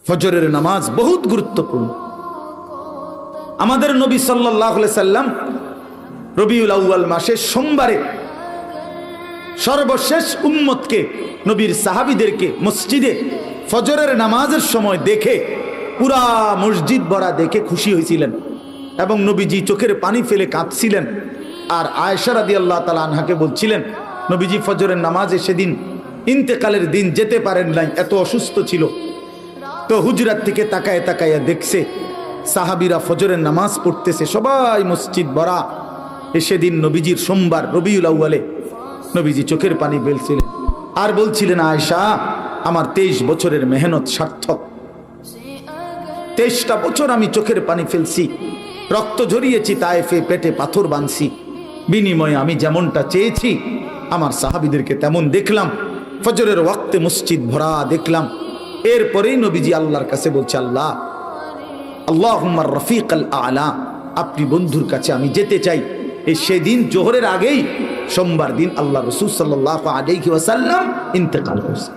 ফজরের নামাজ বহুত গুরুত্বপূর্ণ। আমাদের নবী সাল্লাল্লাহু আলাইহি সাল্লাম রবিউল আউয়াল মাসের সোমবারে সর্বশেষ উম্মতকে, নবীর সাহাবীদেরকে মসজিদে ফজরের নামাজের সময় দেখে পুরা মসজিদ ভরা দেখে খুশি হয়েছিলেন এবং নবীজি চোখের পানি ফেলে কাঁদছিলেন। আর আয়েশা রাদিয়াল্লাহু তাআলা আনহাকে বলছিলেন, নবীজি ফজরের নামাজে সেদিন ইন্তেকালের দিন যেতে পারেন নাই, এত অসুস্থ ছিল। তো হুজরাত থেকে তাকায় তাকায়া দেখছে সাহাবীরা ফজরের নামাজ পড়তেছে, সবাই মসজিদ ভরা। সেদিন নবীজির সোমবার রবিউল আউয়ালে নবীজি চোখের পানি ফেলছিলেন আর বলছিলেন, আয়েশা আমার 23 বছরের মেহনত সার্থক। 23টা বছর আমি চোখের পানি ফেলছি, রক্ত ঝরিয়েছি, তায়েফে পেটে পাথর বাঁধছি, বিনিময়ে আমি যেমনটা চেয়েছি আমার সাহাবীদেরকে তেমন দেখলাম। ফজরের ওয়াক্তে মসজিদ ভরা দেখলাম। এরপরেই নবীজি আল্লাহর কাছে বলছে, আল্লাহ আল্লাহুম্মা রফিকাল আলা, আপনি বন্ধুর কাছে আমি যেতে চাই। এই সেদিন জোহরের আগেই সোমবার দিন আল্লাহ রাসূল সাল্লাল্লাহু আলাইহি ওয়াসাল্লাম ইন্তেকাল করছে।